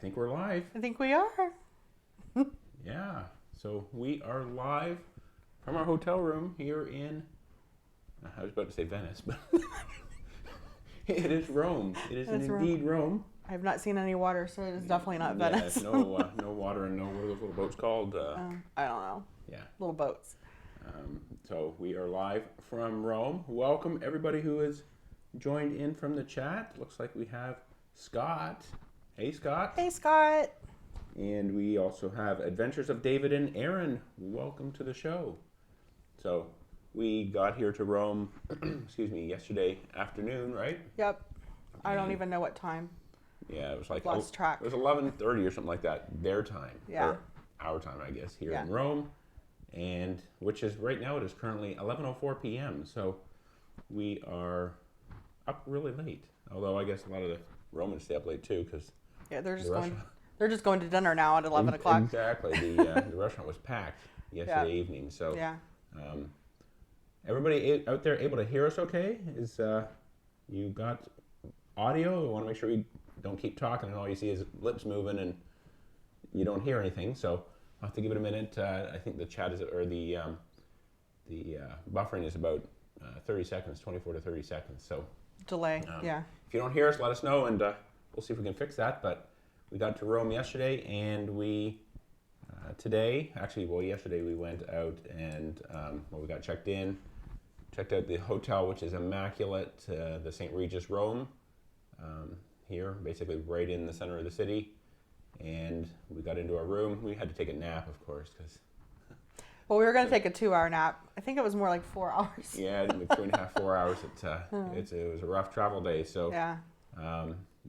think we're live. I think we are. Yeah. So we are live from our hotel room here in, I was about to say Venice, but it is Rome. It is indeed Rome. I have not seen any water, so it is definitely not Venice. No water and no, what are those little boats called? I don't know. Yeah. Little boats. So we are live from Rome. Welcome everybody who has joined in from the chat. Looks like we have Scott. Hey, Scott. Hey, Scott. And we also have Adventures of David and Aaron. Welcome to the show. So we got here to Rome, yesterday afternoon, right? Yep. I don't even know what time. Yeah, it was like Lost track. It was 11:30 or something like that, their time. Yeah. Or our time, I guess, here in Rome. And which is right now it is currently 11:04 p.m. So we are up really late. Although I guess a lot of the Romans stay up late too, because they're just going to dinner now at 11 o'clock. Exactly. The restaurant was packed yesterday evening. So everybody out there able to hear us okay? Is you got audio? We want to make sure we don't keep talking and all you see is lips moving and you don't hear anything. So I'll have to give it a minute. I think the chat is, or the buffering is about 30 seconds, 24 to 30 seconds. So delay, If you don't hear us, let us know, and we'll see if we can fix that. But we got to Rome yesterday, and we yesterday we went out and we got checked out the hotel, which is immaculate, the St. Regis Rome, here, basically right in the center of the city. And we got into our room. We had to take a nap, of course, because... Well, we were going to take a 2-hour nap. I think it was more like 4 hours. Yeah, 2.5, 4 hours. It was a rough travel day, so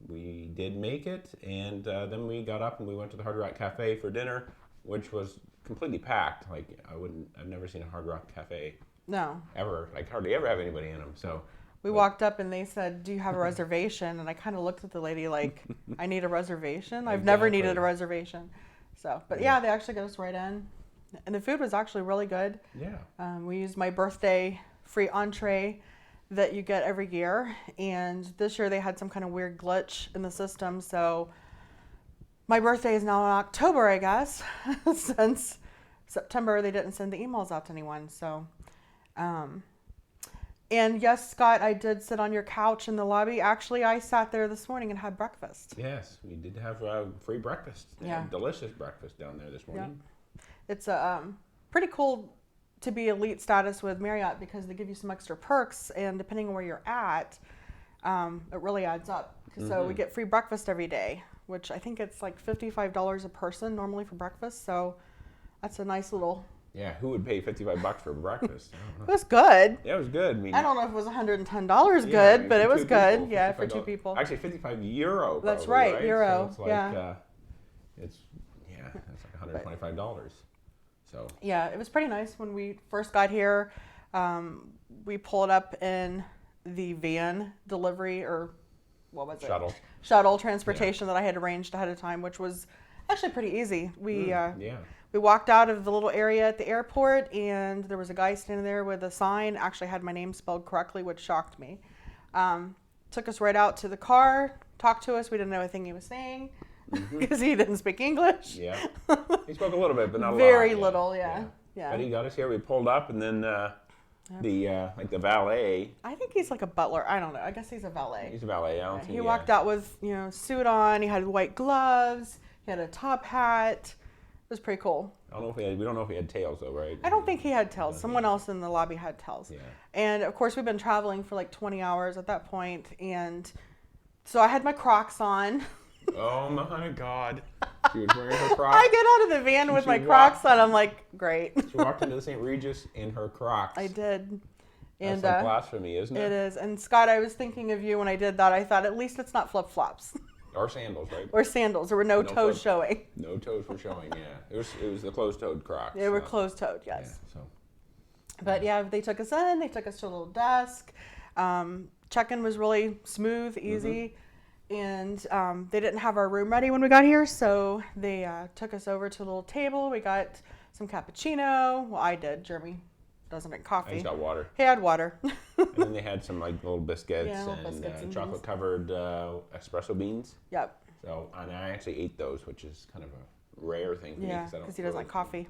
we did make it. And then we got up and we went to the Hard Rock Cafe for dinner, which was completely packed. Like, I've never seen a Hard Rock Cafe ever. Like, hardly ever have anybody in them. So we walked up and they said, "Do you have a reservation?" And I kind of looked at the lady like, "I need a reservation? I've never needed a reservation." So, but they actually got us right in. And the food was actually really good. Yeah. We used my birthday free entree that you get every year. And this year they had some kind of weird glitch in the system. So my birthday is now in October, I guess. Since September, they didn't send the emails out to anyone. So, and yes, Scott, I did sit on your couch in the lobby. Actually, I sat there this morning and had breakfast. Yes, we did have free breakfast. Delicious breakfast down there this morning. Yeah. It's pretty cool to be elite status with Marriott because they give you some extra perks, and depending on where you're at, it really adds up. So we get free breakfast every day, which I think it's like $55 a person normally for breakfast. So that's a nice little... Yeah, who would pay $55 for breakfast? I don't know. It was good. Yeah, it was good. I don't know if it was $110 good, but it was good. People, yeah, for two people. Actually, €55. That's right, euro. So it's like, that's like $125. So yeah, it was pretty nice when we first got here. We pulled up in the van delivery, or what was it? Shuttle transportation that I had arranged ahead of time, which was actually pretty easy. We walked out of the little area at the airport, and there was a guy standing there with a sign. Actually had my name spelled correctly, which shocked me. Took us right out to the car, talked to us. We didn't know anything he was saying because he didn't speak English. Yeah, he spoke a little bit, but not a lot. Very little, yeah. But he got us here. We pulled up, and then the valet. I think he's like a butler. I don't know. I guess he's a valet. He's a valet. He walked out with suit on. He had white gloves. He had a top hat. It was pretty cool. We don't know if he had tails though, right? I don't think he had tails. Someone else in the lobby had tails. Yeah. And of course we've been traveling for like 20 hours at that point, and so I had my Crocs on. Oh my God. She was wearing her Crocs. I get out of the van with my Crocs on. I'm like, great. She walked into the St. Regis in her Crocs. I did. That's like blasphemy, isn't it? It is. And Scott, I was thinking of you when I did that. I thought at least it's not flip-flops. Or sandals, right? Or sandals. There were no toes showing. No toes were showing, yeah. It was the closed-toed Crocs. They were closed-toed, yes. Yeah, But they took us in. They took us to a little desk. Check-in was really smooth, easy. And they didn't have our room ready when we got here, so they took us over to a little table. We got some cappuccino. Well, I did. Jeremy doesn't drink coffee. He's got water. He had water. And then they had some like little biscuits and chocolate-covered espresso beans. Yep. So, and I actually ate those, which is kind of a rare thing for me. Yeah, because he doesn't like coffee.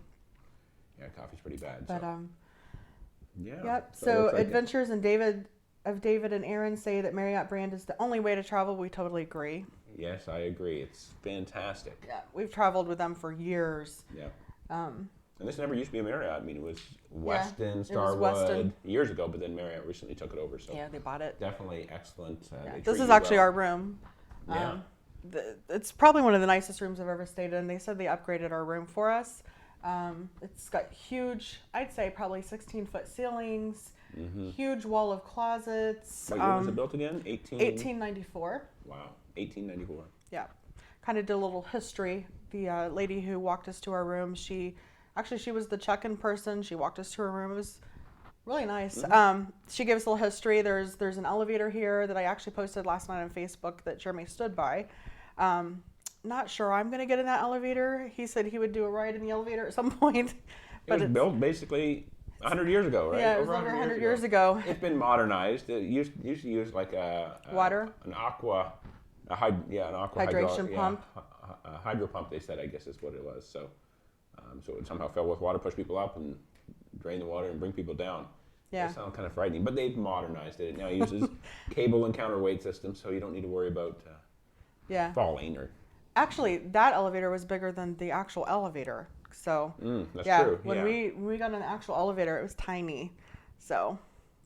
Yeah, coffee's pretty bad. But, so. Yeah. Yep. So Adventures and David and Aaron say that Marriott brand is the only way to travel. We totally agree. Yes, I agree. It's fantastic. Yeah, we've traveled with them for years. Yeah. And this never used to be a Marriott. I mean, it was Westin, Starwood, Westin. Years ago, but then Marriott recently took it over. So yeah, they bought it. Definitely excellent. This is actually our room. Yeah. It's probably one of the nicest rooms I've ever stayed in. They said they upgraded our room for us. It's got huge, I'd say probably 16-foot ceilings, huge wall of closets. What year was it built again? 1894. Wow, 1894. Yeah, kind of did a little history. The lady who walked us to our room, she was the check-in person. She walked us to her room. It was really nice. She gave us a little history. There's an elevator here that I actually posted last night on Facebook that Jeremy stood by. Not sure I'm going to get in that elevator. He said he would do a ride in the elevator at some point. But it was built basically 100 years ago, right? Yeah, it was over 100 years ago. It's been modernized. It used to use like an aqua hydration pump. A hydro pump, they said, I guess is what it was. So, so it would somehow fill with water, push people up, and drain the water and bring people down. Yeah. That sounds kind of frightening, but they've modernized it. It now uses cable and counterweight system, so you don't need to worry about falling or. Actually, that elevator was bigger than the actual elevator. So, that's true. When we got an actual elevator, it was tiny. So,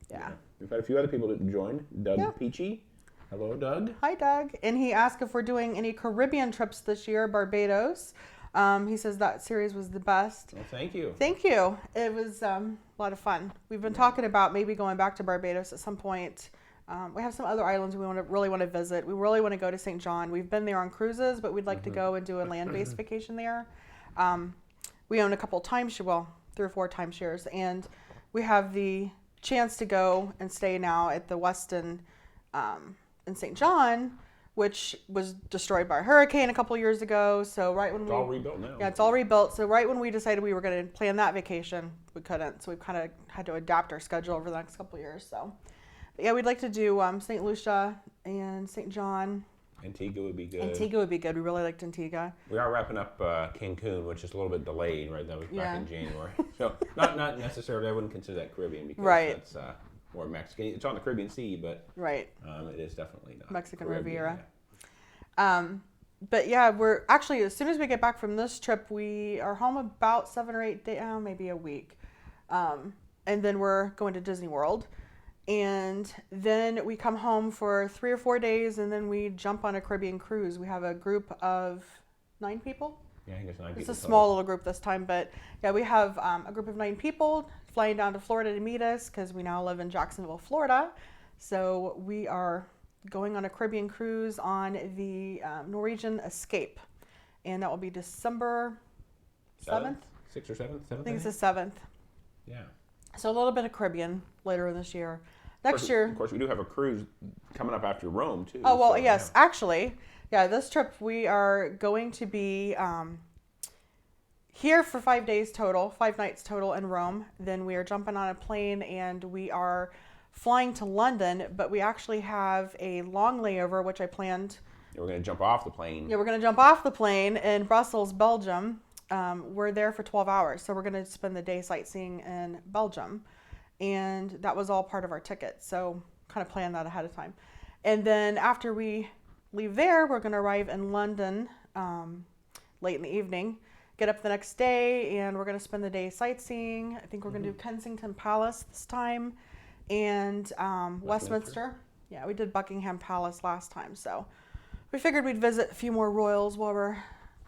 yeah. We've had a few other people that joined. Doug Peachy. Hello, Doug. Hi, Doug. And he asked if we're doing any Caribbean trips this year, Barbados. He says that series was the best. Well, thank you. Thank you. It was a lot of fun. We've been talking about maybe going back to Barbados at some point. We have some other islands we really want to visit. We really want to go to St. John. We've been there on cruises, but we'd like to go and do a land-based vacation there. We own a couple timeshares, well, 3 or 4 timeshares, and we have the chance to go and stay now at the Westin in St. John, which was destroyed by a hurricane a couple years ago. So it's all rebuilt now. Yeah, it's all rebuilt. So right when we decided we were going to plan that vacation, we couldn't. So we've kind of had to adapt our schedule over the next couple of years. So. Yeah, we'd like to do St. Lucia and St. John. Antigua would be good. Antigua would be good. We really liked Antigua. We are wrapping up Cancun, which is a little bit delayed, right? That was back in January. So not necessarily, I wouldn't consider that Caribbean because that's more Mexican. It's on the Caribbean Sea, but it is definitely not Mexican Caribbean, Riviera. Yeah. But yeah, we're actually, as soon as we get back from this trip, we are home about 7 or 8 days, maybe a week. And then we're going to Disney World. And then we come home for 3 or 4 days, and then we jump on a Caribbean cruise. We have a group of 9 people. Yeah, I think it's 9 people. It's a small little group this time, but yeah, we have a group of 9 people flying down to Florida to meet us because we now live in Jacksonville, Florida. So we are going on a Caribbean cruise on the Norwegian Escape, and that will be December 7th? 6th or 7th? I think it's the 7th. Yeah. So a little bit of Caribbean later this year. Next year. Of course, we do have a cruise coming up after Rome, too. Oh, well, yes. Yeah. Actually, this trip we are going to be here for 5 days total, 5 nights total in Rome. Then we are jumping on a plane and we are flying to London, but we actually have a long layover, which I planned. Yeah, we're going to jump off the plane. Yeah, we're going to jump off the plane in Brussels, Belgium. We're there for 12 hours, so we're going to spend the day sightseeing in Belgium. And that was all part of our ticket, so kind of planned that ahead of time. And then after we leave there, we're going to arrive in London late in the evening, get up the next day, and we're going to spend the day sightseeing. I think we're going to do Kensington Palace this time and Westminster. Yeah, we did Buckingham Palace last time, so we figured we'd visit a few more royals while we're...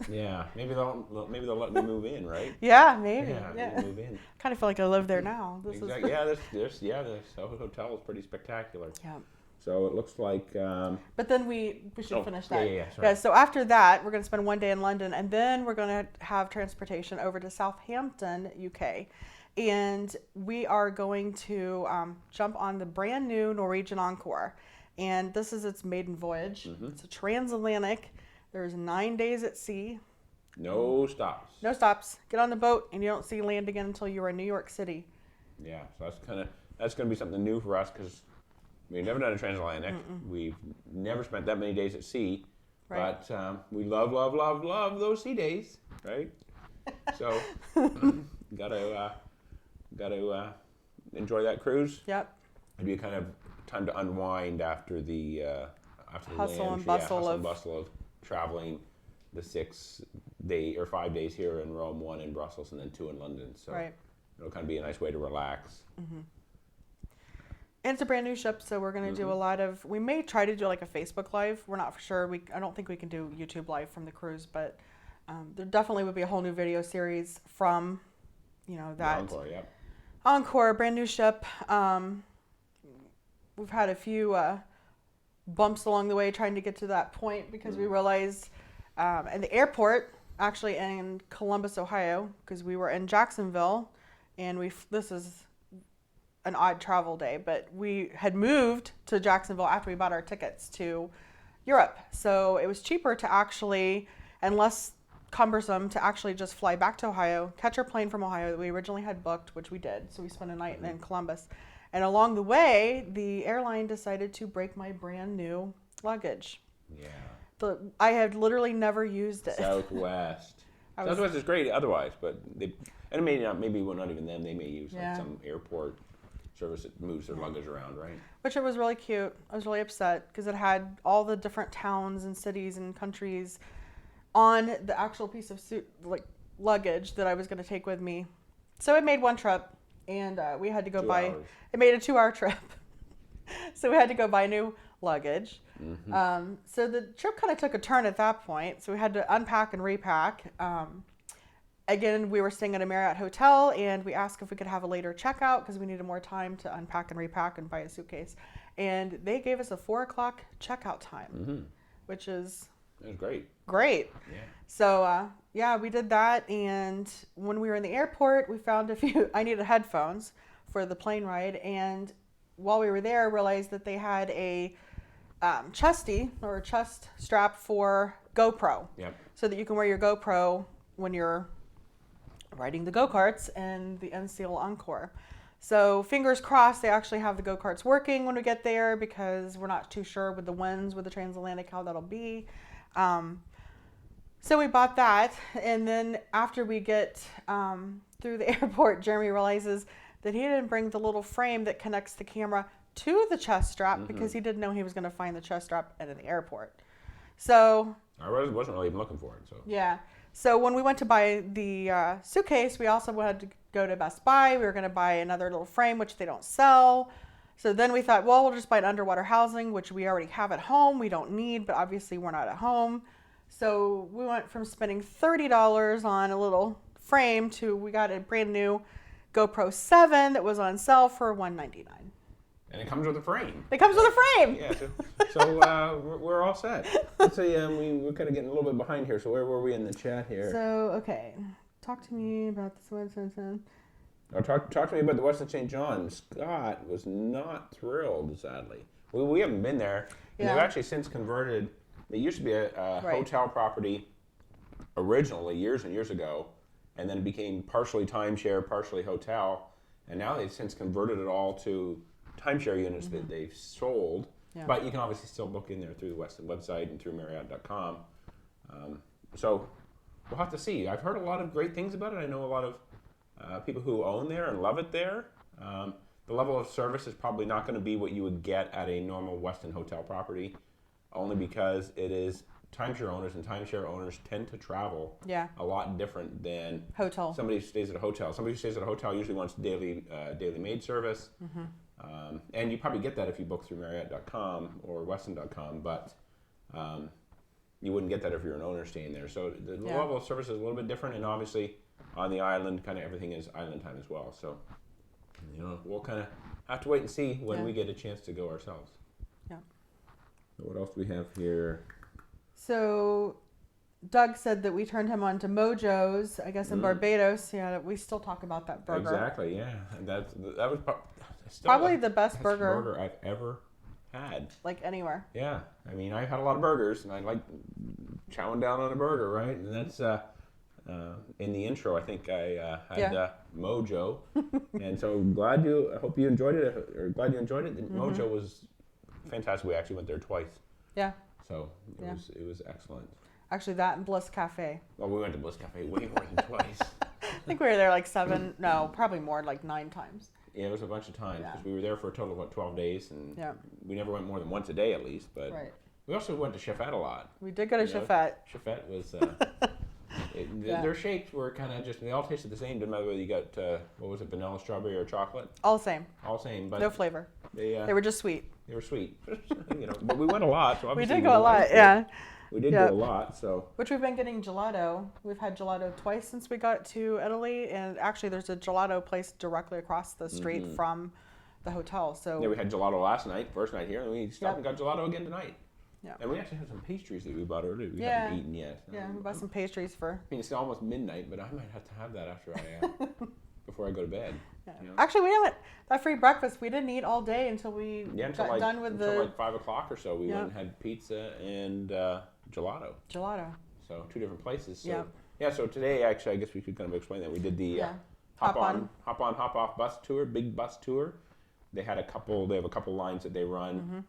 Yeah, maybe they'll let me move in, right? Yeah, maybe. Yeah. Move in. Kind of feel like I live there now. Exactly. This hotel is pretty spectacular. Yeah. So it looks like. But then we should finish that. Yeah. So after that, we're going to spend 1 day in London, and then we're going to have transportation over to Southampton, UK, and we are going to jump on the brand new Norwegian Encore, and this is its maiden voyage. It's a transatlantic. There's 9 days at sea. No stops. No stops. Get on the boat, and you don't see land again until you're in New York City. Yeah, so that's going to be something new for us because we've never done a transatlantic. We've never spent that many days at sea. Right. But we love those sea days, right? So gotta enjoy that cruise. Yep. It'd be kind of time to unwind after the hustle and bustle of traveling the 5 days here in Rome, 1 in Brussels, and then 2 in London. So it'll kind of be a nice way to relax. Mm-hmm. And it's a brand new ship, so we're going to do a lot of. We may try to do like a Facebook Live. We're not for sure. I don't think we can do YouTube Live from the cruise, but there definitely would be a whole new video series from, that Encore. Yep. Encore, brand new ship. We've had a few bumps along the way trying to get to that point because we realized in the airport, actually in Columbus, Ohio, because we were in Jacksonville, and this is an odd travel day, but we had moved to Jacksonville after we bought our tickets to Europe. So it was cheaper to actually, and less cumbersome, to actually just fly back to Ohio, catch our plane from Ohio that we originally had booked, which we did. So we spent a night in Columbus. And along the way, the airline decided to break my brand new luggage. Yeah. I had literally never used it. Southwest. Southwest is great otherwise, but maybe not even them. They may use like some airport service that moves their luggage around, right? Which it was really cute. I was really upset because it had all the different towns and cities and countries on the actual piece of luggage that I was going to take with me. So it made one trip, and we had to go buy. It made a 2-hour trip, so we had to go buy new luggage. Mm-hmm. So the trip kind of took a turn at that point. So we had to unpack and repack. Again, we were staying at a Marriott hotel, and we asked if we could have a later checkout because we needed more time to unpack and repack and buy a suitcase. And they gave us a 4:00 checkout time, which is great. Great. Yeah. So we did that. And when we were in the airport, we found I needed headphones for the plane ride. And while we were there, I realized that they had a chesty or a chest strap for GoPro. Yep. So that you can wear your GoPro when you're riding the go-karts and the NCL Encore. So fingers crossed they actually have the go-karts working when we get there, because we're not too sure with the winds with the transatlantic how that'll be. So we bought that, and then after we get through the airport, Jeremy realizes that he didn't bring the little frame that connects the camera to the chest strap because he didn't know he was going to find the chest strap at the airport. So I wasn't really even looking for it. So yeah. So when we went to buy the suitcase, we also had to go to Best Buy. We were going to buy another little frame, which they don't sell. So then we thought, well, we'll just buy an underwater housing, which we already have at home. We don't need, but obviously we're not at home. So we went from spending $30 on a little frame to we got a brand new GoPro 7 that was on sale for $199. And it comes with a frame. It comes with a frame. Yeah. So we're all set. Let's see. We're kind of getting a little bit behind here. So where were we in the chat here? So okay, talk to me about this one. Talk to me about the Westin St. John. Scott was not thrilled, sadly. We haven't been there. And they've actually since converted. It used to be a hotel property originally years and years ago, and then it became partially timeshare, partially hotel, and now they've since converted it all to timeshare units that they've sold. Yeah. But you can obviously still book in there through the Westin website and through Marriott.com. So we'll have to see. I've heard a lot of great things about it. I know a lot of people who own there and love it there. The level of service is probably not going to be what you would get at a normal Westin hotel property, only because it is timeshare owners, and timeshare owners tend to travel a lot different than somebody who stays at a hotel. Somebody who stays at a hotel usually wants daily maid service. And you probably get that if you book through Marriott.com or Westin.com, but you wouldn't get that if you're an owner staying there. So the level of service is a little bit different, and obviously on the island, kind of everything is island time as well. So, we'll kind of have to wait and see when we get a chance to go ourselves. Yeah. So what else do we have here? So Doug said that we turned him on to Mojo's, I guess, in Barbados. Yeah, we still talk about that burger. Exactly, yeah. And that was probably the best burger I've ever had. Like anywhere. Yeah. I mean, I've had a lot of burgers, and I like chowing down on a burger, right? And that's in the intro, I think I had Mojo. And so I hope you enjoyed it, or glad you enjoyed it. Mojo was fantastic. We actually went there twice. Yeah. So it was excellent. Actually, that and Bliss Cafe. Well, we went to Bliss Cafe way more than twice. I think we were there like probably more, like 9 times. Yeah, it was a bunch of times because we were there for a total of 12 days, and we never went more than once a day at least. But we also went to Chefette a lot. We did go to Chefette. Chefette was their shakes were kind of they all tasted the same. Didn't matter whether you got what was it, vanilla, strawberry, or chocolate. All the same. All same, but no flavor. They were just sweet. They were sweet, But we went a lot, so obviously we did go a lot. Yeah. We did go a lot, so. Which we've been getting gelato. We've had gelato twice since we got to Italy, and actually there's a gelato place directly across the street from the hotel. So yeah, we had gelato last night, first night here, and we stopped and got gelato again tonight. Yeah. And we actually have some pastries that we bought earlier. We haven't eaten yet. Yeah, we bought some pastries for. I mean, it's almost midnight, but I might have to have that after before I go to bed. Yeah. You know? Actually, we haven't that free breakfast. We didn't eat all day until we got done with until like 5 o'clock or so. We went and had pizza and gelato. So 2 different places. So so today actually I guess we could kind of explain that. We did the hop on, hop off bus tour, big bus tour. They have a couple lines that they run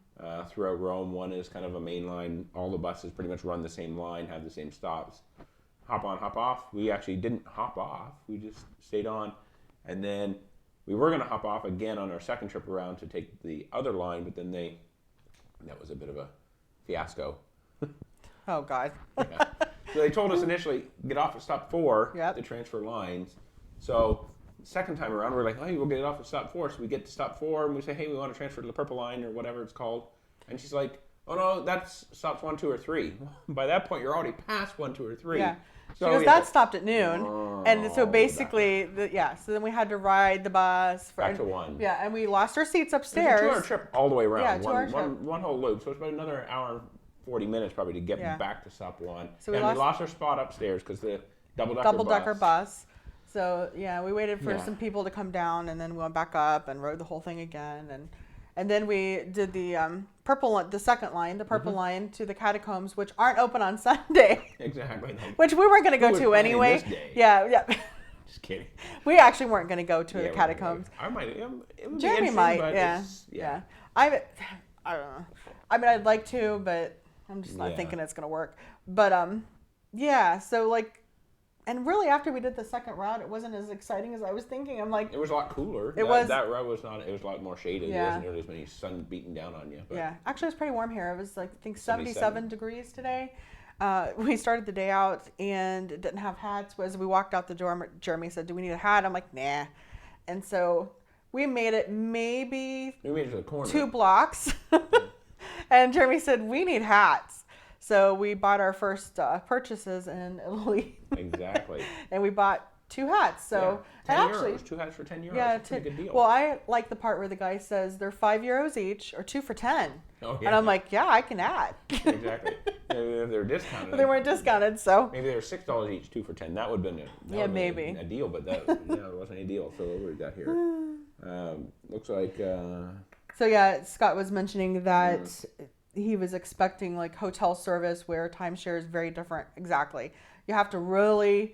throughout Rome. One is kind of a main line. All the buses pretty much run the same line, have the same stops. Hop on, hop off. We actually didn't hop off. We just stayed on. And then we were going to hop off again on our second trip around to take the other line, but then that was a bit of a fiasco. Oh, God. So they told us initially, get off at stop 4 to transfer lines. So second time around, we're like, oh, we'll get off at stop 4. So we get to stop 4, and we say, hey, we want to transfer to the purple line or whatever it's called. And she's like, oh, no, that's stops 1, 2, or 3. By that point, you're already past 1, 2, or 3. Yeah. So because that stopped at noon. And so basically, so then we had to ride the bus. Back to 1. Yeah, and we lost our seats upstairs. It was a 2-hour trip all the way around. Yeah, one whole loop. So it's about another hour and 40 minutes probably to get back to stop 1. So we lost our spot upstairs because the double-decker bus. So, we waited for some people to come down, and then we went back up and rode the whole thing again. And then we did the the second line, the purple line to the catacombs, which aren't open on Sunday. Exactly. Which we weren't going to go to anyway. This day? Yeah. Just kidding. We actually weren't going to go to the catacombs. I might. It would Jeremy be might. But yeah. I don't know. I mean, I'd like to, but I'm just not thinking it's going to work. But so and really after we did the second route, it wasn't as exciting as I was thinking. I'm like, it was a lot cooler. That route was not. It was a lot more shaded. There wasn't nearly as many sun beating down on you. But. Yeah, actually, it was pretty warm here. It was I think 77 degrees today. We started the day out and didn't have hats. As we walked out the door, Jeremy said, "Do we need a hat?" I'm like, "Nah," and so we made it to the corner. 2 blocks, and Jeremy said, "We need hats." So we bought our first purchases in Italy. Exactly. And we bought 2 hats. So €10. 2 hats for €10. Yeah, that's a pretty good deal. Well, I like the part where the guy says they're €5 each or 2 for 10. Oh, yeah. And I'm like, yeah, I can add. Exactly. Maybe they were discounted. But they weren't discounted, so. Maybe they were $6 each, 2 for 10. That would have been maybe a deal, but that it wasn't a deal. So what we got here? Looks like. So Scott was mentioning that. He was expecting hotel service where timeshare is very different. Exactly. You have to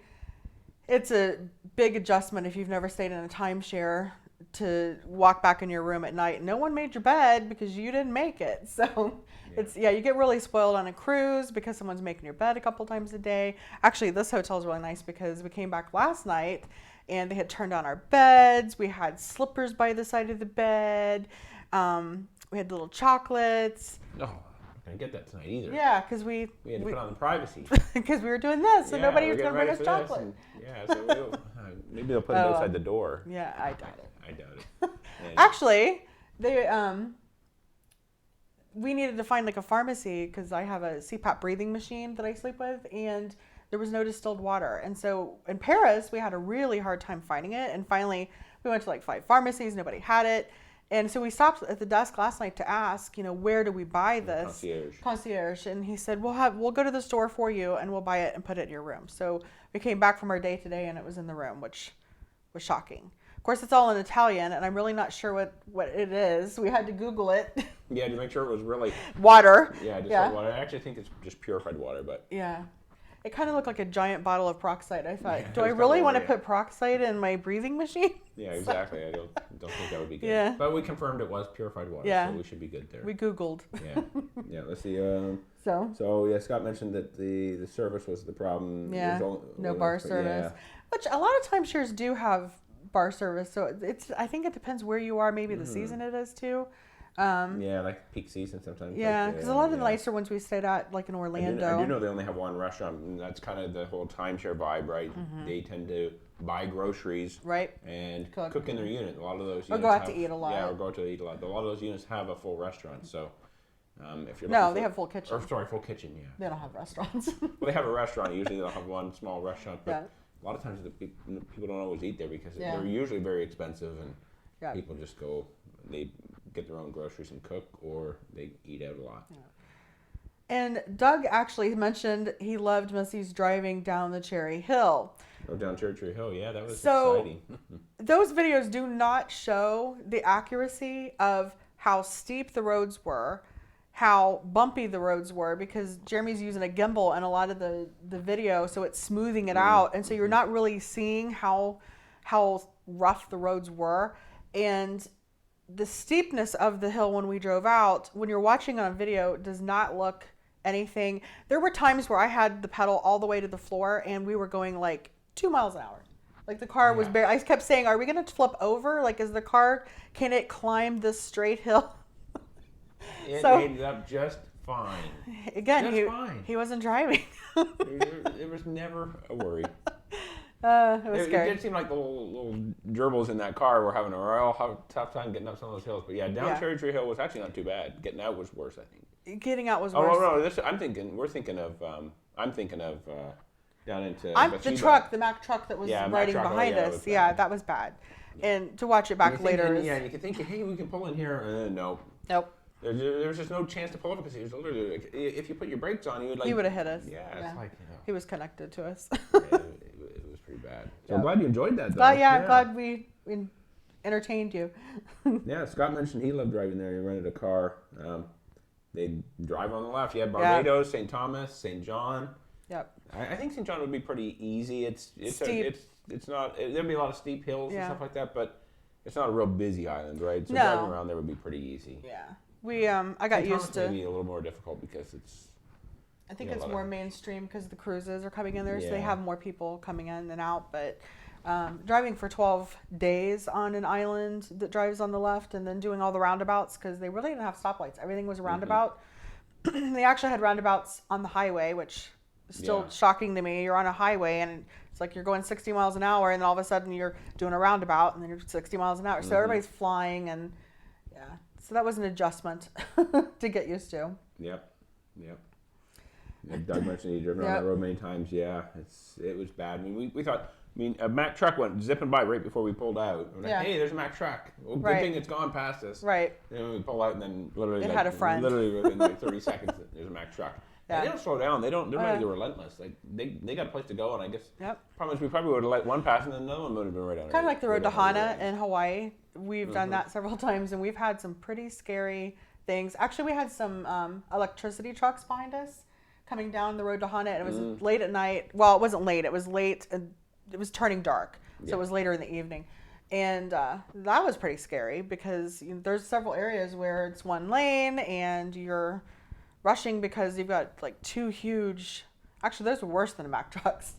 it's a big adjustment if you've never stayed in a timeshare to walk back in your room at night. No one made your bed because you didn't make it. So you get really spoiled on a cruise because someone's making your bed a couple times a day. Actually, this hotel is really nice because we came back last night and they had turned on our beds. We had slippers by the side of the bed. We had little chocolates. No, I'm not going to get that tonight either. Yeah, because we had to put on the privacy. Because we were doing this, so nobody was going to bring us chocolate. So maybe they'll put it outside the door. Yeah, I doubt it. I doubt it. Actually, we needed to find a pharmacy because I have a CPAP breathing machine that I sleep with, and there was no distilled water. And so in Paris, we had a really hard time finding it, and finally we went to 5 pharmacies, nobody had it. And so we stopped at the desk last night to ask, where do we buy this? Concierge. And he said, we'll go to the store for you and we'll buy it and put it in your room. So we came back from our day today and it was in the room, which was shocking. Of course, it's all in Italian and I'm really not sure what it is. We had to Google it. Yeah, to make sure it was really... Water. Yeah, water. I actually think it's just purified water, but... Yeah. It kind of looked like a giant bottle of peroxide. I thought, do I really want to put peroxide in my breathing machine? Yeah, exactly. I don't think that would be good. Yeah. But we confirmed it was purified water, so we should be good there. We Googled. Yeah. Let's see. So yeah, Scott mentioned that the service was the problem. Yeah. No bar service. Which a lot of timeshares do have bar service. So I think it depends where you are. Maybe the season it is too. Like peak season sometimes. Yeah, because a lot of the nicer ones we stayed at, like in Orlando. I do know they only have one restaurant, and that's kind of the whole timeshare vibe, right? They tend to buy groceries, and cook in their unit. A lot of those units or go out to eat a lot. Yeah, or go out to eat a lot. A lot of those units have a full restaurant, so if you're they have full kitchen. Full kitchen. Yeah, they don't have restaurants. Well, they have a restaurant. Usually they'll have one small restaurant, but a lot of times people don't always eat there because they're usually very expensive, and people just go. They get their own groceries and cook, or they eat out a lot. Yeah. And Doug actually mentioned he loved Missy's driving down the Cherry Hill. Oh, down Cherry Hill, yeah, that was exciting. Those videos do not show the accuracy of how steep the roads were, how bumpy the roads were, because Jeremy's using a gimbal in a lot of the video, so it's smoothing it out, and so you're not really seeing how rough the roads were. And the steepness of the hill when we drove out, when you're watching on video, does not look anything. There were times where I had the pedal all the way to the floor and we were going like 2 miles an hour. Like the car was bare. I kept saying, are we going to flip over? Like, is the car, can it climb this straight hill? It made it up just fine. Again, he wasn't driving. It was never a worry. It was scary. It did seem like the little gerbils in that car were having a real tough time getting up some of those hills. But down Cherry Tree Hill was actually not too bad. Getting out was worse, I think. Getting out was worse. Oh no, I'm thinking of down into the Mack truck that was riding behind us. Yeah, that was bad. And to watch it back later. And you can think, hey, we can pull in here. Nope. There was just no chance to pull over because he was literally. If you put your brakes on, he would have hit us. Yeah, it's like he was connected to us. It was pretty bad. So I'm glad you enjoyed that, though. Glad we entertained you. Yeah, Scott mentioned he loved driving there. He rented a car. They drive on the left. You had Barbados, St. Thomas, St. John. Yep. I think St. John would be pretty easy. It's steep. It's not. There'd be a lot of steep hills and stuff like that, but it's not a real busy island, right? So driving around there would be pretty easy. Yeah. I got used to. Maybe a little more difficult because it's. I think it's more mainstream because the cruises are coming in there, so they have more people coming in and out. But driving for 12 days on an island that drives on the left, and then doing all the roundabouts because they really didn't have stoplights. Everything was a roundabout. They actually had roundabouts on the highway, which is still shocking to me. You're on a highway and it's like you're going 60 miles an hour, and then all of a sudden you're doing a roundabout, and then you're 60 miles an hour. So everybody's flying, and so that was an adjustment to get used to. Yep. Like Doug mentioned, he'd driven on that road many times. Yeah, it was bad. I mean, we thought. I mean, a Mack truck went zipping by right before we pulled out. We're like, hey, there's a Mack truck. Well, good thing it's gone past us. Right. And then we pull out, and then literally had a friend. Literally within like 30 seconds, there's a Mack truck. Yeah. They don't slow down. They're ready to relentless. Like they got a place to go, and I guess. Problem is we probably would have let one pass, and then another one would have been right on. Kind of like the road to Hana in Hawaii. We've done that several times, and we've had some pretty scary things. Actually, we had some electricity trucks behind us coming down the road to Hana, and it was late at night. Well, it wasn't late. It was late, and it was turning dark, so it was later in the evening. And that was pretty scary because there's several areas where it's one lane, and you're rushing because you've got like two huge. Actually, those were worse than the Mack trucks,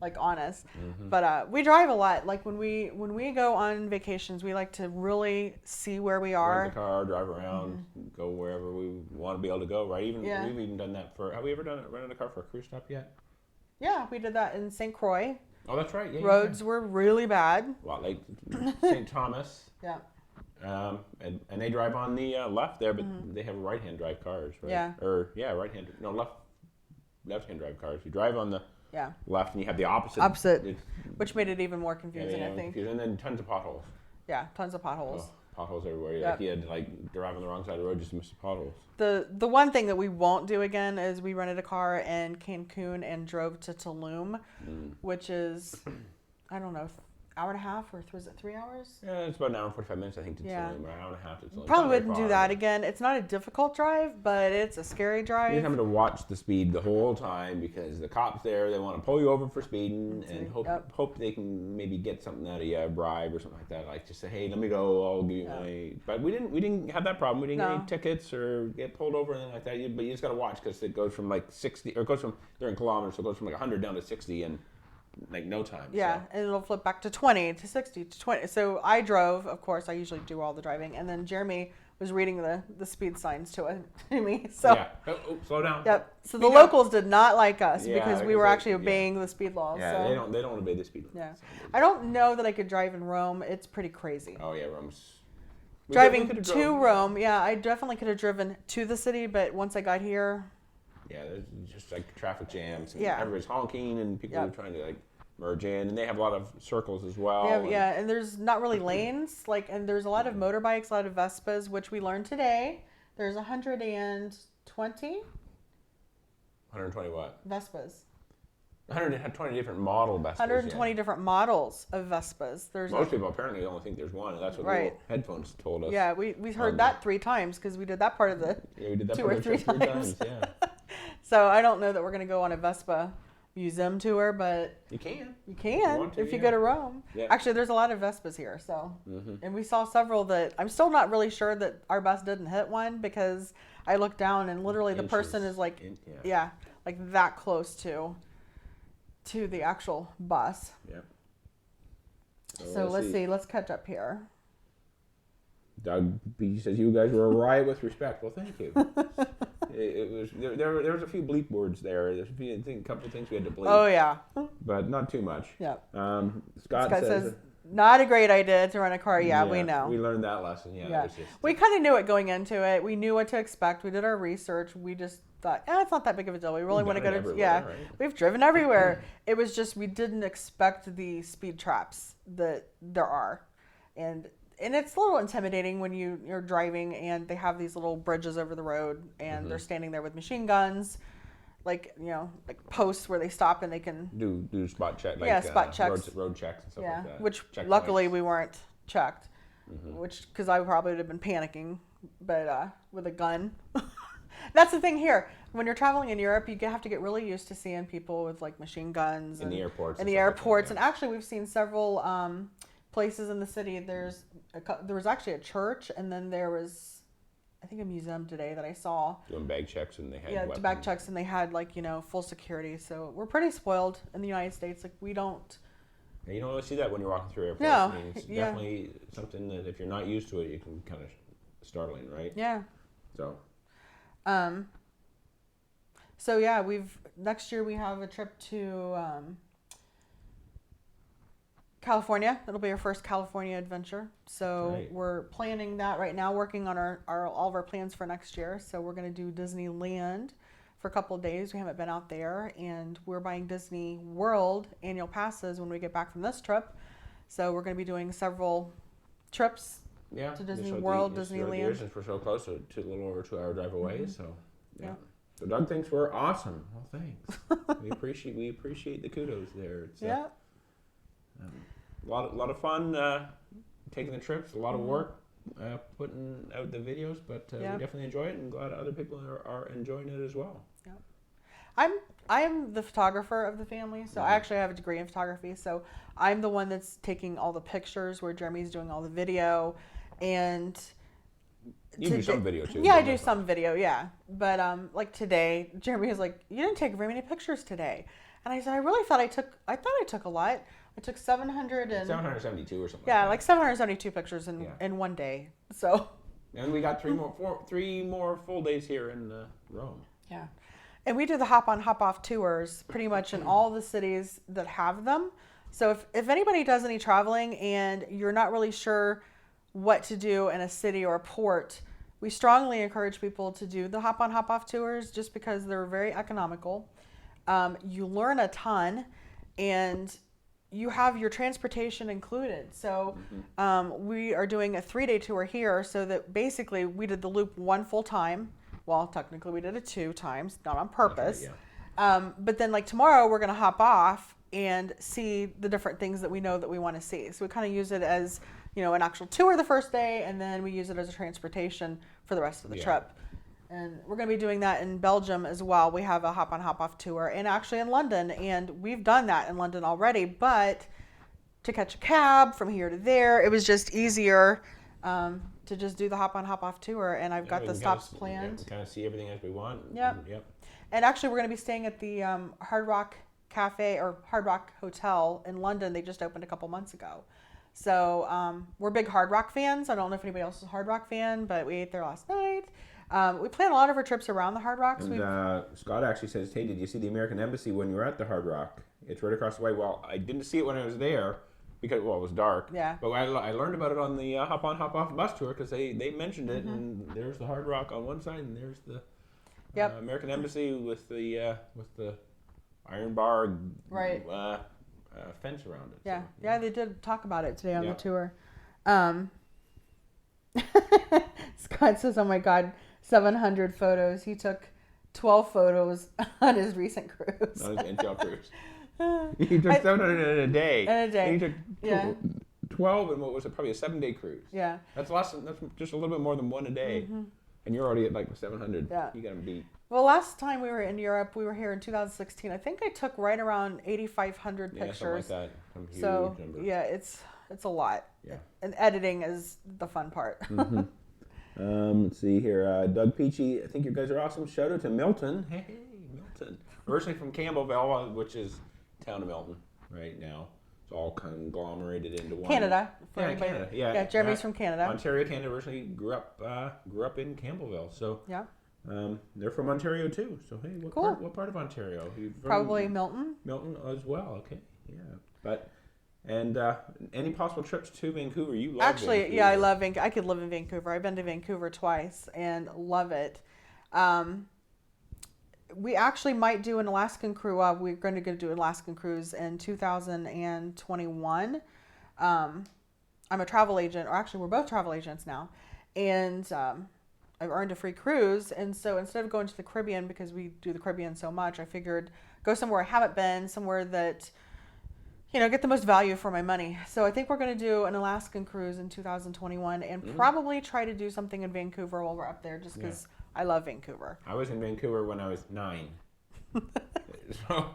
like on us. But we drive a lot. Like when we go on vacations, we like to really see where we are. Rent the car, drive around, go wherever we want to be able to go. Right? We've even done that for. Have we ever rented a car for a cruise stop yet? Yeah, we did that in St. Croix. Oh, that's right. Yeah, roads were really bad. Well, like St. Thomas. And they drive on the left there, but they have right-hand drive cars, right? Yeah. Or right-hand. No, left-hand drive cars. You drive on the left, and you have the opposite. Which made it even more confusing, I think. And then tons of potholes. Yeah, tons of potholes. Oh, potholes everywhere. Like you had to drive on the wrong side of the road just to miss the potholes. The one thing that we won't do again is we rented a car in Cancun and drove to Tulum, which is, I don't know, hour and a half, or was it 3 hours? Yeah, it's about an hour and 45 minutes, I think. It's only an hour and a half. Probably wouldn't do that again. It's not a difficult drive, but it's a scary drive. You're having to watch the speed the whole time because the cops there, they want to pull you over for speeding and hope they can maybe get something out of you, a bribe or something like that. Like just say, hey, let me go, I'll give you my... But we didn't have that problem. We didn't get any tickets or get pulled over or anything like that. But you just got to watch because it goes from like 60, or it goes from, they're in kilometers, so it goes from like 100 down to 60 and like no time. Yeah, so. And it'll flip back to 20, to 60, to 20. So I drove, of course, I usually do all the driving. And then Jeremy was reading the speed signs to me. So yeah. Slow down. Yep. So the locals did not like us because we were actually obeying the speed laws. Yeah, so. they don't obey the speed laws. Yeah. I don't know that I could drive in Rome. It's pretty crazy. Oh yeah, Rome's... Driving to Rome, yeah, I definitely could have driven to the city, but once I got here... Yeah, there's just like traffic jams and everybody's honking and people are trying to like merge in, and they have a lot of circles as well. Yeah, and there's not really lanes, and there's a lot of motorbikes, a lot of Vespas, which we learned today. There's 120? 120 what? Vespas. 120 different model Vespas. 120 different models of Vespas. Most people apparently only think there's one, and that's what the headphones told us. Yeah, we heard that 3 times because we did that part of the we did that 2 or 3 times. Yeah. So I don't know that we're going to go on a Vespa museum tour, but you can if you go to Rome. Yeah. Actually, there's a lot of Vespas here, so and we saw several that I'm still not really sure that our bus didn't hit one because I looked down and literally the person is like like that close to the actual bus. Yeah. So let's see. Let's catch up here. Doug B says you guys were a riot with respect. Well, thank you. It was there was a few bleep words there. There's a couple of things we had to bleep. Oh yeah. But not too much. Yeah. Scott says not a great idea to rent a car. Yeah, we know. We learned that lesson. Yeah. We kind of knew it going into it. We knew what to expect. We did our research. We just thought, it's not that big of a deal. We really want to go to right? We've driven everywhere. It was just we didn't expect the speed traps that there are, and it's a little intimidating when you're driving and they have these little bridges over the road and they're standing there with machine guns, like posts where they stop and they can do spot check, spot checks, road checks and stuff like that. Which luckily we weren't checked, which because I probably would have been panicking, but with a gun. That's the thing here. When you're traveling in Europe, you have to get really used to seeing people with like machine guns in the airports. And actually, we've seen several places in the city. There was actually a church, and then there was, I think, a museum today that I saw doing bag checks, and they had bag checks, and they had full security. So we're pretty spoiled in the United States. Like we don't. Yeah, you don't really see that when you're walking through airports. No, I mean, it's definitely something that if you're not used to it, you can kind of startling, right? Yeah. So. So yeah, next year we have a trip to California. It'll be our first California adventure. So we're planning that right now, working on all of our plans for next year. So we're going to do Disneyland for a couple of days. We haven't been out there, and we're buying Disney World annual passes when we get back from this trip. So we're going to be doing several trips. Yeah, to Disney World, Disneyland. Since we're so close to a little over 2 hour drive away, so yeah. So Doug thinks we're awesome. Well, thanks. we appreciate the kudos there. It's, a lot of fun taking the trips. A lot of work putting out the videos, but we definitely enjoy it, and glad other people are enjoying it as well. Yeah. I'm the photographer of the family, so I actually have a degree in photography. So I'm the one that's taking all the pictures, where Jeremy's doing all the video. And you do some video too. Yeah, I do some video, But like today, Jeremy was like, "You didn't take very many pictures today," and I said, "I really thought I took a lot. I took 772 or something. Yeah, like 772 pictures in one day. So. And we got 3 more full days here in Rome. Yeah, and we do the hop on hop off tours pretty much in all the cities that have them. So if anybody does any traveling and you're not really sure what to do in a city or a port, we strongly encourage people to do the hop on hop off tours just because they're very economical. You learn a ton, and you have your transportation included. So we are doing a 3-day tour here, so that basically we did the loop 1 full time. Well, technically we did it 2 times, not on purpose. Right, but then like tomorrow we're going to hop off and see the different things that we know that we want to see. So we kind of use it as, an actual tour the first day, and then we use it as a transportation for the rest of the trip. And we're going to be doing that in Belgium as well. We have a hop on, hop off tour, and actually in London, and we've done that in London already, but to catch a cab from here to there, it was just easier to just do the hop on, hop off tour, and I've got the stops planned. Kind of see everything as we want. Yep. And actually, we're going to be staying at the Hard Rock Cafe or Hard Rock Hotel in London. They just opened a couple months ago. So we're big Hard Rock fans. I don't know if anybody else is a Hard Rock fan, but we ate there last night. We plan a lot of our trips around the Hard Rocks. And Scott actually says, hey, did you see the American Embassy when you were at the Hard Rock? It's right across the way. Well, I didn't see it when I was there because, it was dark. Yeah. But I learned about it on the hop on, hop off bus tour because they mentioned it, and there's the Hard Rock on one side, and there's the American Embassy with the iron bar fence around it. Yeah, so, yeah, they did talk about it today on the tour. Scott says, oh my God, 700 photos. He took 12 photos on his recent cruise. On his Intel cruise. He took 700 in a day. And he took 12 in what was probably a 7-day cruise. Yeah. That's just a little bit more than one a day. Mm-hmm. And you're already at like 700. Yeah. You got to beat. Well, last time we were in Europe, we were here in 2016. I think I took right around 8,500 pictures. Something like that. Some huge number. Yeah, it's a lot. Yeah. And editing is the fun part. Mm-hmm. Let's see here. Doug Peachy, I think you guys are awesome. Shout out to Milton. Hey, Milton. Originally from Campbellville, which is town of Milton right now. It's all conglomerated into one. Canada. Canada. Yeah, Jeremy's from Canada. Ontario, Canada. Originally grew up in Campbellville. So yeah. They're from Ontario too. So hey, what part of Ontario? Probably Milton. Milton as well. Okay. Yeah. But any possible trips to Vancouver? You love Vancouver. Yeah, I love Vancouver. I could live in Vancouver. I've been to Vancouver twice and love it. We actually might do an Alaskan cruise. We're going to go do an Alaskan cruise in 2021. I'm a travel agent, or actually we're both travel agents now. And I've earned a free cruise. And so instead of going to the Caribbean, because we do the Caribbean so much, I figured go somewhere I haven't been, somewhere that, get the most value for my money. So I think we're going to do an Alaskan cruise in 2021 and probably try to do something in Vancouver while we're up there just because I love Vancouver. I was in Vancouver when I was 9. So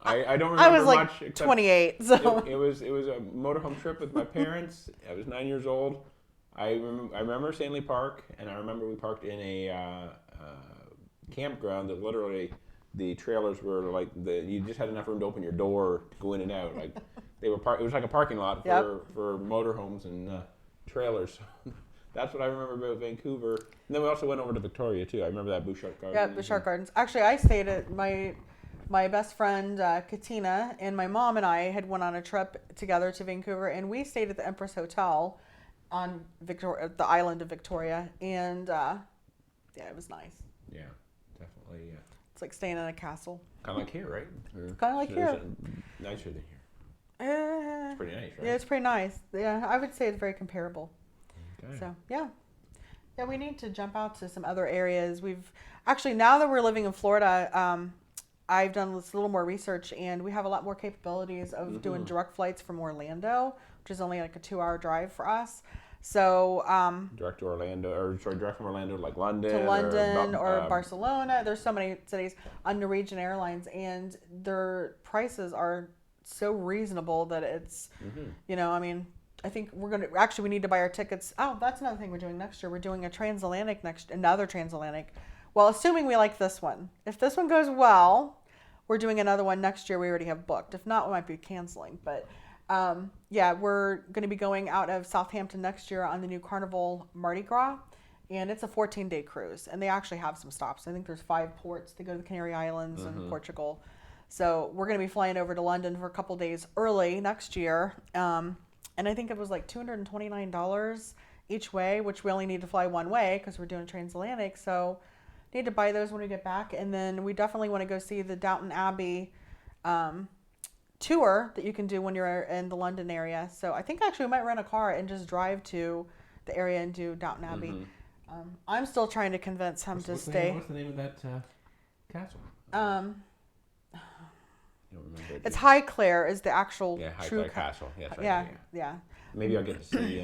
I don't remember much. I was like 28. So it was a motorhome trip with my parents. I was 9 years old. I remember Stanley Park, and I remember we parked in a campground that literally the trailers were like you just had enough room to open your door to go in and out. Like they were it was like a parking lot for motorhomes and trailers. That's what I remember about Vancouver. And then we also went over to Victoria too. I remember that Bouchard Gardens. Yeah, Bouchard Gardens. Actually, I stayed at my best friend Katina and my mom and I had went on a trip together to Vancouver, and we stayed at the Empress Hotel on the island of Victoria, and it was nice. Yeah, definitely. Yeah. It's like staying in a castle. Kind of like here, right? Kind of like here. Nicer than here. It's pretty nice, right? Yeah, it's pretty nice. Yeah, I would say it's very comparable. Okay. So, yeah, we need to jump out to some other areas. We've actually, now that we're living in Florida, I've done a little more research, and we have a lot more capabilities of doing direct flights from Orlando, which is only like a 2-hour drive for us. So direct to Orlando, direct from Orlando to like London, to London or Barcelona. There's so many cities on Norwegian Airlines, and their prices are so reasonable that it's, I mean, I think we need to buy our tickets. Oh, that's another thing we're doing next year. We're doing another transatlantic. Well, assuming we like this one. If this one goes well, we're doing another one next year we already have booked. If not, we might be canceling. But we're going to be going out of Southampton next year on the new Carnival Mardi Gras. And it's a 14-day cruise. And they actually have some stops. I think there's 5 ports. They go to the Canary Islands and Portugal. So we're going to be flying over to London for a couple days early next year. And I think it was like $229 each way, which we only need to fly one way because we're doing transatlantic. So need to buy those when we get back. And then we definitely want to go see the Downton Abbey tour that you can do when you're in the London area. So I think actually we might rent a car and just drive to the area and do Downton Abbey. I'm still trying to convince him to stay. What's the name of that castle? I don't remember. It's Highclere is the actual Highclere Castle. Yes, yeah. Maybe I'll get to see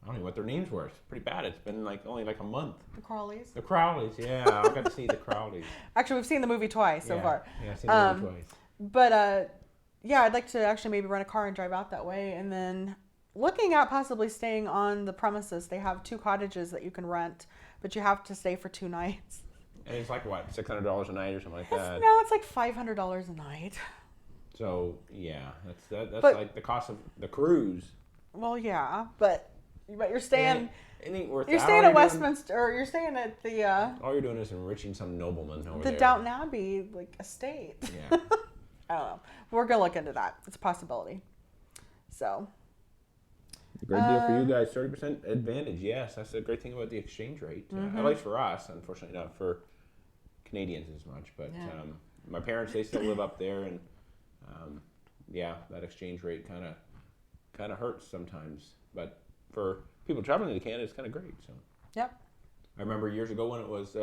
I don't know what their names were. It's pretty bad. It's been only a month. The Crowleys. The Crowleys, yeah. I'll get to see the Crowleys. Actually, we've seen the movie twice so far. Yeah, I've seen the movie twice. But yeah, I'd like to actually maybe rent a car and drive out that way, and then looking at possibly staying on the premises. They have 2 cottages that you can rent, but you have to stay for 2 nights. And it's what, $600 a night or something like that? No, it's like $500 a night. So yeah, that's like the cost of the cruise. Well, yeah, but you're staying. It ain't worth. You're staying at Westminster, or you're staying at the. All you're doing is enriching some nobleman over there. The Downton Abbey estate. Yeah. I don't know. We're gonna look into that. It's a possibility. So. Great deal for you guys. 30% advantage. Yes, that's the great thing about the exchange rate. At least for us, unfortunately, not for Canadians as much. But my parents, they still live up there, and that exchange rate kind of hurts sometimes. But for people traveling to Canada, it's kind of great. So. Yep. I remember years ago when it was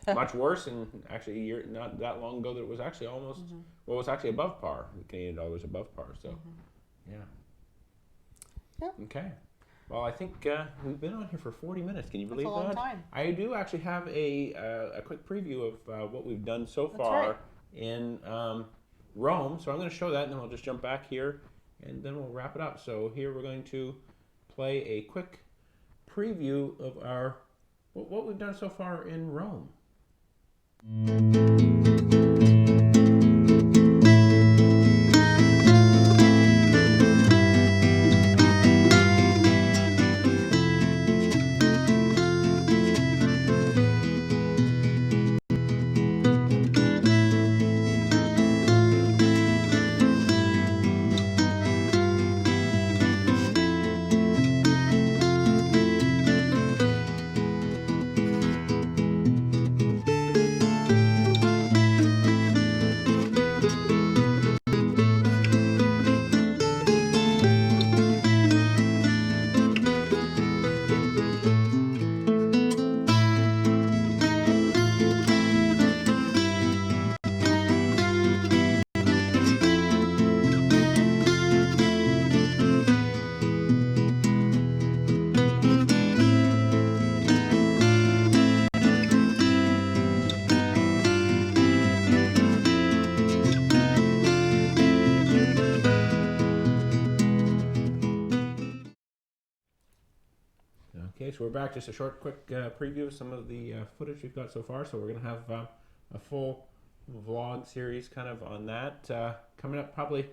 much worse, and actually not that long ago that it was actually almost it was actually above par. The Canadian dollar was above par. So, yeah. Yep. Okay. Well, I think we've been on here for 40 minutes. Can you believe that? That's a long time. I do actually have a quick preview of what we've done so far in Rome. So I'm going to show that, and then we'll just jump back here, and then we'll wrap it up. So here we're going to play a quick preview of what we've done so far in Rome. Okay, so we're back. Just a short, quick preview of some of the footage we've got so far. So we're going to have a full vlog series kind of on that coming up. Probably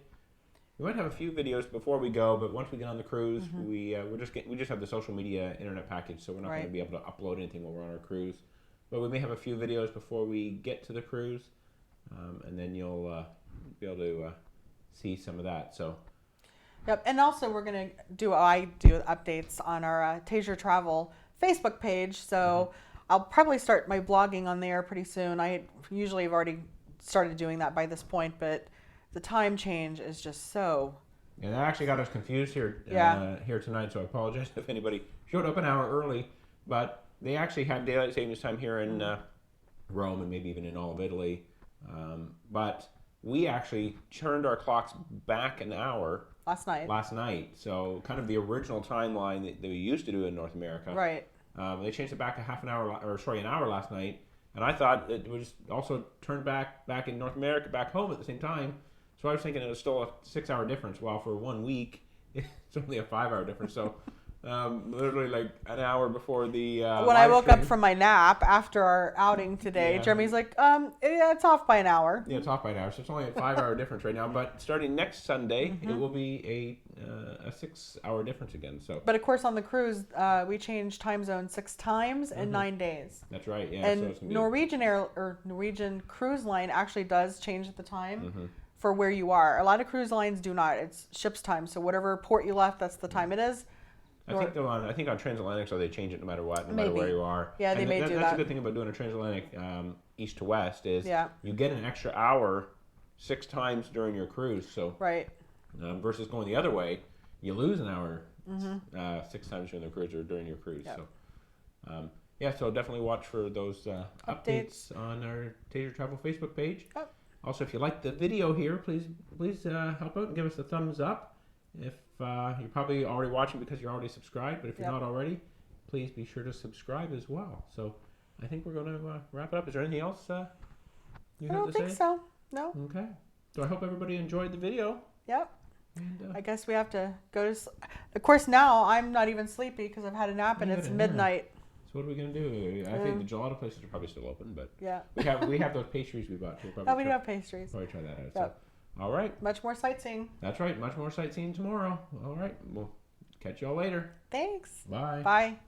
we might have a few videos before we go, but once we get on the cruise, we just have the social media internet package, so we're not going to be able to upload anything while we're on our cruise. But we may have a few videos before we get to the cruise, and then you'll be able to see some of that. So. Yep, and also we're going to do updates on our Taziar Travel Facebook page, so I'll probably start my blogging on there pretty soon. I usually have already started doing that by this point, but the time change is just so... Yeah, that actually got us confused here here tonight, so I apologize if anybody showed up an hour early, but they actually had daylight savings time here in Rome and maybe even in all of Italy, but we actually turned our clocks back an hour last night. So kind of the original timeline that we used to do in North America. Right. They changed it back an hour last night. And I thought it was also turned back in North America, back home at the same time. So I was thinking it was still a 6-hour difference. While for 1 week, it's only a 5-hour difference. So literally like an hour before the when I woke up from my nap after our outing today, Jeremy's like, it's off by an hour. Yeah, it's off by an hour, so it's only a 5-hour difference right now. But starting next Sunday, it will be a 6-hour difference again. So, but of course, on the cruise, we changed time zone 6 times in 9 days. That's right. Yeah, and so it's gonna be Norwegian Cruise Line actually does change the time for where you are. A lot of cruise lines do not. It's ship's time, so whatever port you left, that's the time it is. I think on transatlantic, so they change it no matter what, no matter where you are. Yeah, they may do that. That's a good thing about doing a transatlantic east to west is you get an extra hour 6 times during your cruise. So versus going the other way, you lose an hour 6 times during the cruise or during your cruise. Yep. So so definitely watch for those updates on our Taziar Travel Facebook page. Yep. Also, if you like the video here, please help out and give us a thumbs up. If you're probably already watching because you're already subscribed, but if you're not already, please be sure to subscribe as well. So I think we're going to wrap it up. Is there anything else you have to say? I don't think so. No. Okay. So I hope everybody enjoyed the video. Yep. And, I guess we have to go to sleep. Of course, now I'm not even sleepy because I've had a nap and it's midnight. So what are we gonna do? I think the gelato places are probably still open, but yeah, we have those pastries we bought. We do have pastries. Probably try that out. Yep. So, all right. Much more sightseeing. That's right. Much more sightseeing tomorrow. All right. We'll catch y'all later. Thanks. Bye. Bye.